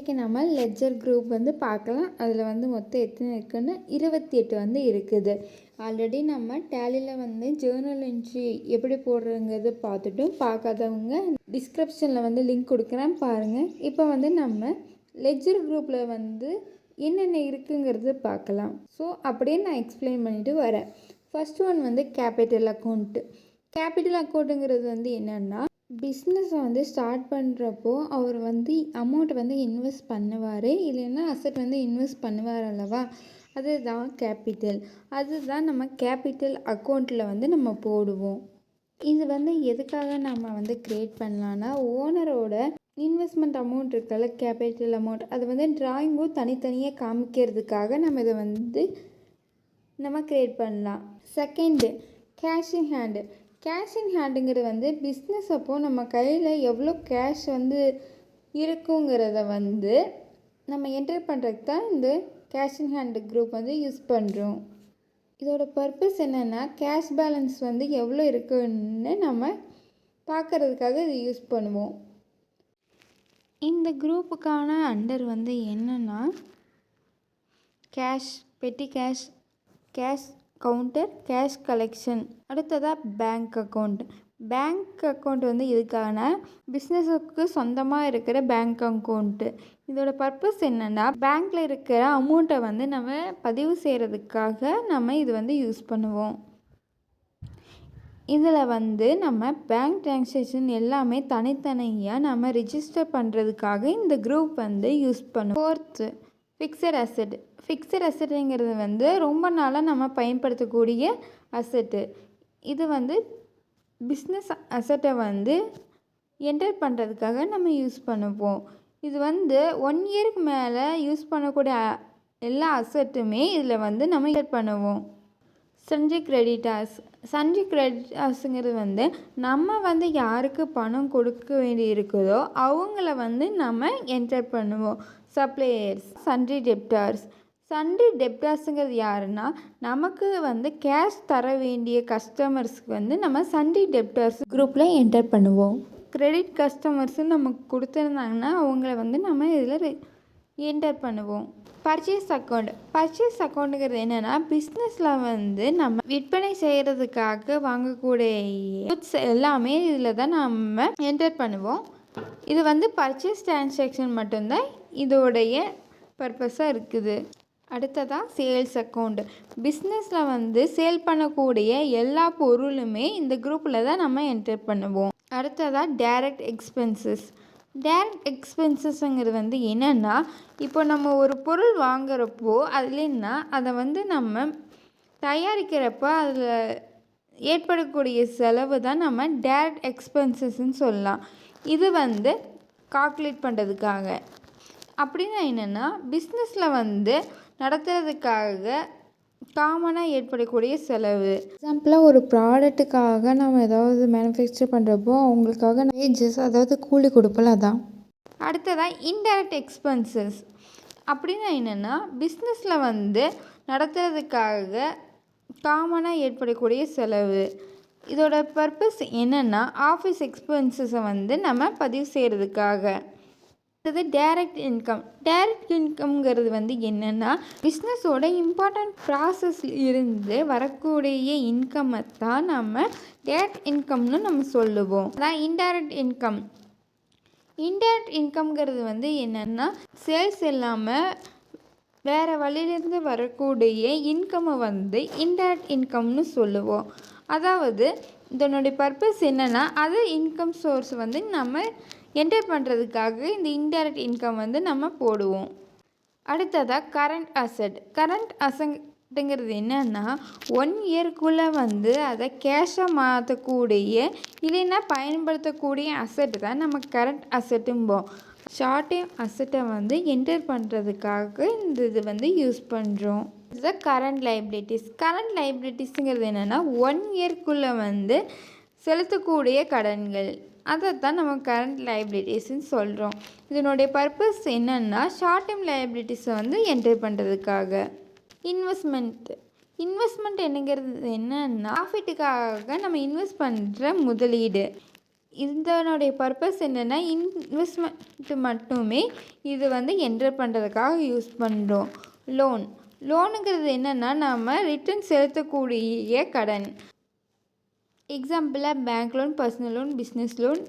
இன்றைக்கி நம்ம ledger group வந்து பார்க்கலாம். அதில் வந்து மொத்தம் எத்தனை இருக்குன்னு 28 வந்து இருக்குது. ஆல்ரெடி நம்ம டேலியில் வந்து ஜேர்னல் என்ட்ரி எப்படி போடுறங்கிறது பார்த்துட்டும், பார்க்காதவங்க டிஸ்கிரிப்ஷனில் வந்து லிங்க் கொடுக்குறேன் பாருங்கள். இப்போ வந்து நம்ம லெட்ஜர் குரூப்பில் வந்து என்னென்ன இருக்குங்கிறது பார்க்கலாம். ஸோ அப்படியே நான் எக்ஸ்பிளைன் பண்ணிவிட்டு வரேன். ஃபர்ஸ்ட் ஒன் வந்து கேபிட்டல் அக்கௌண்ட்டு. கேபிட்டல் அக்கௌண்ட்டுங்கிறது வந்து என்னென்னா, பிஸ்னஸை வந்து ஸ்டார்ட் பண்ணுறப்போ அவர் வந்து அமௌண்ட்டை வந்து இன்வெஸ்ட் பண்ணுவார், இல்லைன்னா அசெட் வந்து இன்வெஸ்ட் பண்ணுவார் அல்லவா, அதுதான் கேபிட்டல். அதுதான் நம்ம கேபிட்டல் அக்கௌண்ட்டில் வந்து நம்ம போடுவோம். இது வந்து எதுக்காக நம்ம வந்து க்ரியேட் பண்ணலான்னா, ஓனரோட இன்வெஸ்ட்மெண்ட் அமௌண்ட் இருக்கல, கேபிட்டல் அமௌண்ட், அது வந்து ட்ராயிங்கும் தனித்தனியாக காமிக்கிறதுக்காக நம்ம இதை வந்து நம்ம க்ரியேட் பண்ணலாம். Second, cash in hand. Cash in ஹேண்டுங்கிறது வந்து பிஸ்னஸ் அப்போது நம்ம கையில் எவ்வளோ கேஷ் வந்து இருக்குங்கிறத வந்து நம்ம என்டர் பண்ணுறதுக்கு தான் இந்த கேஷ் இன் ஹேண்டு குரூப் வந்து யூஸ் பண்ணுறோம். இதோட பர்பஸ் என்னென்னா, கேஷ் பேலன்ஸ் வந்து எவ்வளோ இருக்குன்னு நம்ம பார்க்குறதுக்காக இது யூஸ் பண்ணுவோம். இந்த குரூப்புக்கான அண்டர் வந்து என்னென்னா, cash, petty cash, cash counter, cash collection. அடுத்ததாக பேங்க் அக்கௌண்ட். பேங்க் அக்கௌண்ட் வந்து இதுக்கான பிஸ்னஸுக்கு சொந்தமாக இருக்கிற பேங்க் அக்கௌண்ட்டு. இதோட பர்பஸ் என்னென்னா, பேங்க்கில் இருக்கிற அமௌண்ட்டை வந்து நம்ம பதிவு செய்கிறதுக்காக நம்ம இது வந்து யூஸ் பண்ணுவோம். இதில் வந்து நம்ம பேங்க் ட்ரான்சாக்ஷன் எல்லாமே தனித்தனியாக நம்ம ரிஜிஸ்டர் பண்ணுறதுக்காக இந்த குரூப் வந்து யூஸ் பண்ணுவோம். Fourth, fixed asset. ஃபிக்ஸட் அசெட்டுங்கிறது வந்து ரொம்ப நாளாக நம்ம பயன்படுத்தக்கூடிய அசெட்டு. இது வந்து பிஸ்னஸ் அசெட்டை வந்து என்டர் பண்ணுறதுக்காக நம்ம யூஸ் பண்ணுவோம். இது வந்து 1 இயருக்கு மேலே யூஸ் பண்ணக்கூடிய எல்லா அசெட்டுமே இதில் வந்து நம்ம என்டர் பண்ணுவோம். Sundry creditors. சன்ரி கிரெடிட்டார்ஸுங்கிறது வந்து நம்ம வந்து யாருக்கு பணம் கொடுக்க வேண்டி இருக்குதோ அவங்கள வந்து நம்ம என்டர் பண்ணுவோம். சப்ளையர்ஸ். Sundry debtors. சன்ரி டெப்டார்ஸுங்கிறது யாருன்னா, நமக்கு வந்து கேஷ் தர வேண்டிய கஸ்டமர்ஸ்க்கு வந்து நம்ம சன்ரி டெப்டார்ஸ் குரூப்பில் என்டர் பண்ணுவோம். கிரெடிட் கஸ்டமர்ஸு நமக்கு கொடுத்துருந்தாங்கன்னா அவங்கள வந்து நம்ம இதில் என்டர் பண்ணுவோம். Purchase account. பர்ச்சேஸ் அக்கௌண்ட்டுங்கிறது என்னென்னா, பிஸ்னஸில் வந்து நம்ம விற்பனை செய்கிறதுக்காக வாங்கக்கூடிய குட்ஸ் எல்லாமே இதில் தான் நம்ம என்டர் பண்ணுவோம். இது வந்து பர்ச்சேஸ் டிரான்சாக்ஷன் மட்டும்தான் இதோடைய பர்பஸாக இருக்குது. அடுத்ததாக சேல்ஸ் அக்கௌண்ட். பிஸ்னஸில் வந்து சேல் பண்ணக்கூடிய எல்லா பொருளுமே இந்த குரூப்பில் தான் நம்ம என்டர் பண்ணுவோம். அடுத்ததாக டைரக்ட் எக்ஸ்பென்சஸ். டைரக்ட் எக்ஸ்பென்சஸ்ங்கிறது வந்து என்னென்னா, இப்போ நம்ம ஒரு பொருள் வாங்குறப்போ அதுலேன்னா அதை வந்து நம்ம தயாரிக்கிறப்ப அதில் ஏற்படக்கூடிய செலவு தான் நம்ம டைரக்ட் எக்ஸ்பென்சஸ்ன்னு சொல்லலாம். இது வந்து கால்குலேட் பண்ணுறதுக்காக. அப்படின்னா என்னென்னா, பிஸ்னஸில் வந்து நடத்துறதுக்காக காமனாக ஏற்படக்கூடிய செலவு. எக்ஸாம்பிளாக ஒரு ப்ராடக்ட்டுக்காக நம்ம ஏதாவது மேனுஃபேக்சர் பண்ணுறப்போ அவங்களுக்காக வேஜஸ், அதாவது கூலி கொடுப்பல, அதான். அடுத்ததாக இன்டைரக்ட் எக்ஸ்பென்சஸ். அப்படின்னா என்னென்னா, பிஸ்னஸில் வந்து நடத்துறதுக்காக காமனாக ஏற்படக்கூடிய செலவு. இதோட பர்பஸ் என்னென்னா, ஆஃபீஸ் எக்ஸ்பென்சஸை வந்து நம்ம பதிவு செய்கிறதுக்காக. அடுத்தது டைரக்ட் இன்கம். டைரக்ட் இன்கம்ங்கிறது வந்து என்னென்னா, பிஸ்னஸோட இம்பார்ட்டண்ட் ப்ராசஸில் இருந்து வரக்கூடிய இன்கம்மை தான் நம்ம டைரக்ட் இன்கம்னு நம்ம சொல்லுவோம். அதான் இன்டைரக்ட் இன்கம். இன்டைரக்ட் இன்கம்ங்கிறது வந்து என்னென்னா, சேல்ஸ் இல்லாமல் வேறு வழியிலேருந்து வரக்கூடிய இன்கம்மை வந்து இன்டைரக்ட் இன்கம்னு சொல்லுவோம். அதாவது இதனுடைய பர்பஸ் என்னென்னா, அது இன்கம் சோர்ஸ் வந்து நம்ம என்டர் பண்ணுறதுக்காக இந்த இன்டைரக்ட் இன்கம் வந்து நம்ம போடுவோம். அடுத்ததாக கரண்ட் அசெட். கரண்ட் அசெட்டுங்கிறது என்னென்னா, 1 இயர்க்குள்ளே வந்து அதை கேஷாக மாற்றக்கூடிய இல்லைன்னா பயன்படுத்தக்கூடிய அசெட் தான் நம்ம கரண்ட் அசெட்டும்போம். ஷார்ட் டைம் அசெட்டை வந்து என்டர் பண்ணுறதுக்காக இந்த இது வந்து யூஸ் பண்ணுறோம். இதுதான் கரண்ட் லைபிலிட்டிஸ். கரண்ட் லைபிலிட்டிஸுங்கிறது என்னென்னா, 1 இயர்க்குள்ளே வந்து செலுத்தக்கூடிய கடன்கள், அதை தான் நம்ம கரண்ட் லைபிலிட்டிஸ்ன்னு சொல்கிறோம். இதனுடைய பர்பஸ் என்னென்னா, ஷார்ட் டைம் லைபிலிட்டிஸை வந்து என்டர் பண்ணுறதுக்காக. இன்வெஸ்ட்மெண்ட். இன்வெஸ்ட்மெண்ட் என்னங்கிறது என்னென்னா, ப்ராஃபிட்டுக்காக நம்ம இன்வெஸ்ட் பண்ணுற முதலீடு. இதனுடைய பர்பஸ் என்னென்னா இன்வெஸ்ட்மெண்ட் மட்டுமே இது வந்து என்டர் பண்ணுறதுக்காக யூஸ் பண்ணுறோம். லோனுங்கிறது என்னென்னா நம்ம ரிட்டர்ன் செலுத்தக்கூடிய கடன். எக்ஸாம்பிளாக bank loan, personal loan, business loan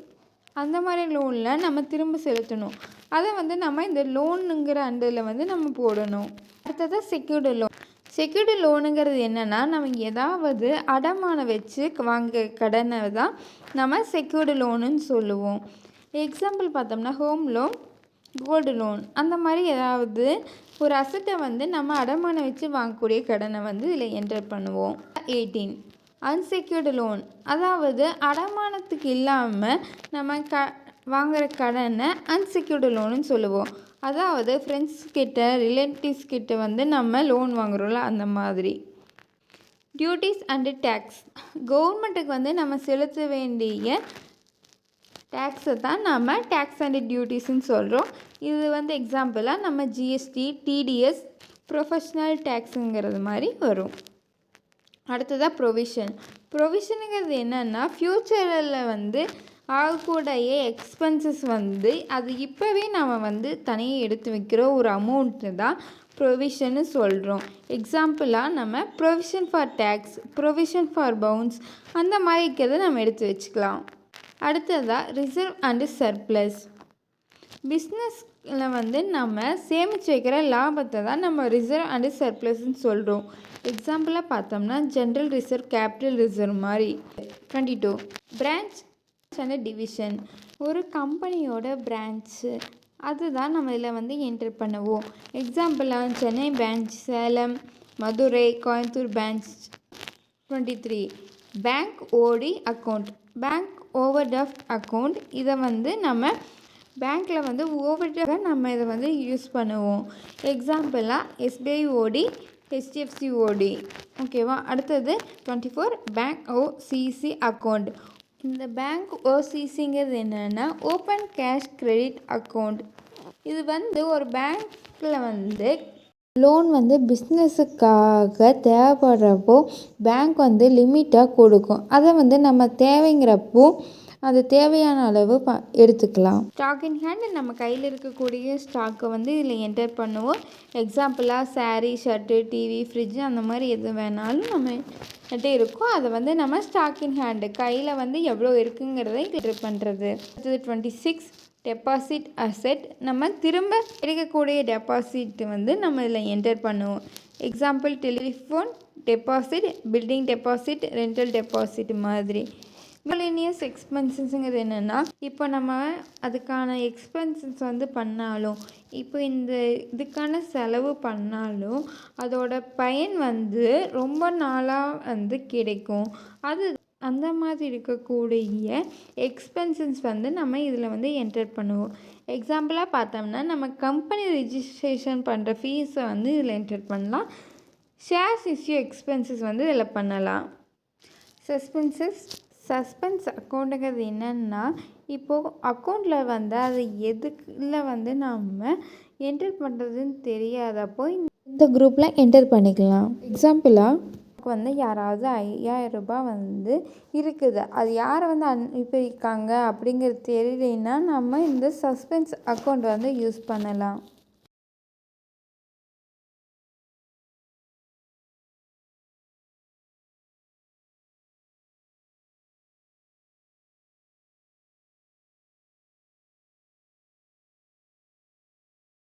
அந்த மாதிரி லோனில் நம்ம திரும்ப செலுத்தணும். அதை வந்து நம்ம இந்த லோனுங்கிற அண்டரில் வந்து நம்ம போடணும். அடுத்ததாக செக்யூர்டு லோனுங்கிறது என்னென்னா நம்ம ஏதாவது அடமானம் வச்சு வாங்க கடனை தான் நம்ம செக்யூர்டு லோனுன்னு சொல்லுவோம். எக்ஸாம்பிள் பார்த்தோம்னா ஹோம் லோன், கோல்டு லோன் அந்த மாதிரி ஏதாவது ஒரு அசட்டை வந்து நம்ம அடமானம் வச்சு வாங்கக்கூடிய கடனை வந்து இதில் என்டர் பண்ணுவோம். 18 அன்செக்யூர்டு லோன், அதாவது அடமானத்துக்கு இல்லாமல் நம்ம வாங்குகிற கடனை அன்செக்யூர்டு லோனுன்னு சொல்லுவோம். அதாவது ஃப்ரெண்ட்ஸ் கிட்ட, ரிலேட்டிவ்ஸ் கிட்ட வந்து நம்ம லோன் வாங்குகிறோம்ல அந்த மாதிரி. டியூட்டிஸ் அண்டு டேக்ஸ், கவர்மெண்ட்டுக்கு வந்து நம்ம செலுத்த வேண்டிய டேக்ஸை தான் நம்ம டேக்ஸ் அண்டு டியூட்டிஸ்ன்னு சொல்கிறோம். இது வந்து எக்ஸாம்பிளாக நம்ம ஜிஎஸ்டி, டிடிஎஸ், ப்ரொஃபஷ்னல் டேக்ஸுங்கிறது மாதிரி வரும். அடுத்ததாக ப்ரொவிஷனுங்கிறது என்னென்னா ஃப்யூச்சரில் வந்து ஆகக்கூடிய எக்ஸ்பென்சஸ் வந்து அது இப்போவே நம்ம வந்து தனியாக எடுத்து வைக்கிற ஒரு அமௌண்ட்டு தான் ப்ரொவிஷன்னு சொல்கிறோம். எக்ஸாம்பிளாக நம்ம provision for tax, provision for bounce அந்த மாதிரி இருக்கிறத நம்ம எடுத்து வச்சுக்கலாம். அடுத்ததாக ரிசர்வ் அண்டு சர்ப்ளஸ். பிஸ்னஸில் வந்து நம்ம சேமித்து வைக்கிற லாபத்தை தான் நம்ம ரிசர்வ் அண்டு சர்ப்ளஸ்ன்னு சொல்கிறோம். எக்ஸாம்பிளாக பார்த்தோம்னா ஜென்ரல் ரிசர்வ், கேபிட்டல் ரிசர்வ் மாதிரி. 22 பிரான்ச் அண்ட் டிவிஷன், ஒரு கம்பெனியோட பிரான்ச்சு அதுதான் நம்ம இதில் வந்து என்டர் பண்ணுவோம். எக்ஸாம்பிளாக Chennai branch, Salem, Madurai, Coimbatore branch. 23 bank ஓடி account, bank over draft account. இதை வந்து நம்ம பேங்க்கில் வந்து ஓவர் டிராஃப்ட் நம்ம இதை வந்து யூஸ் பண்ணுவோம். எக்ஸாம்பிளாக எஸ்பிஐ ஓடி, ஹெச்டிஎஃப்சி ஓடி. ஓகேவா. அடுத்தது 24 பேங்க் ஓசிசி அக்கௌண்ட். இந்த பேங்க் ஓசிசிங்கிறது என்னென்னா ஓப்பன் கேஷ் கிரெடிட் அக்கௌண்ட். இது வந்து ஒரு பேங்க்கில் வந்து லோன் வந்து பிஸ்னஸுக்காக தேவைப்படுறப்போ பேங்க் வந்து லிமிட்டாக கொடுக்கும். அதை வந்து நம்ம தேவைங்கிறப்போ அது தேவையான அளவு எடுத்துக்கலாம். ஸ்டாக் இன் ஹேண்ட், நம்ம கையில் இருக்கக்கூடிய ஸ்டாக்கை வந்து இதில் என்டர் பண்ணுவோம். எக்ஸாம்பிளாக சாரீ, ஷர்ட்டு, டிவி, ஃப்ரிட்ஜு அந்த மாதிரி எது வேணாலும் நம்ம கிட்ட இருக்கும். அதை வந்து நம்ம ஸ்டாக் இன் ஹேண்டு கையில் வந்து எவ்வளோ இருக்குங்கிறத என்டர் பண்ணுறது. அடுத்தது 26 டெபாசிட் அசெட், நம்ம திரும்ப எடுக்கக்கூடிய டெபாசிட் வந்து நம்ம இதில் என்டர் பண்ணுவோம். Example telephone deposit, building deposit, rental deposit மாதிரி. மிஸ்செலேனியஸ் எக்ஸ்பென்சஸ்ங்கிறது என்னென்னா இப்போ நம்ம அதுக்கான எக்ஸ்பென்சஸ் வந்து பண்ணாலும், இப்போ இந்த இதுக்கான செலவு பண்ணாலும் அதோட பயன் வந்து ரொம்ப நாளாக வந்து கிடைக்கும். அது அந்த மாதிரி இருக்கக்கூடிய எக்ஸ்பென்சஸ் வந்து நம்ம இதில் வந்து என்டர் பண்ணுவோம். எக்ஸாம்பிளாக பார்த்தோம்னா நம்ம கம்பெனி ரிஜிஸ்ட்ரேஷன் பண்ணுற ஃபீஸை வந்து இதில் என்டர் பண்ணலாம். ஷேர்ஸ் இஷ்யூ எக்ஸ்பென்சஸ் வந்து இதில் பண்ணலாம். சஸ்பென்ஸ் அக்கௌண்ட்டுங்கிறது என்னென்னா இப்போது அக்கௌண்ட்டில் வந்து அது எதுக்குள்ள வந்து நம்ம என்டர் பண்ணுறதுன்னு தெரியாதப்போ இந்த குரூப்பில் என்டர் பண்ணிக்கலாம். எக்ஸாம்பிளாக வந்து யாராவது 5000 ரூபாய் வந்து இருக்குது, அது யாரை வந்து அனுப்பியிருக்காங்க அப்படிங்கிறது தெரியலைன்னா நம்ம இந்த சஸ்பென்ஸ் அக்கௌண்ட் வந்து யூஸ் பண்ணலாம்.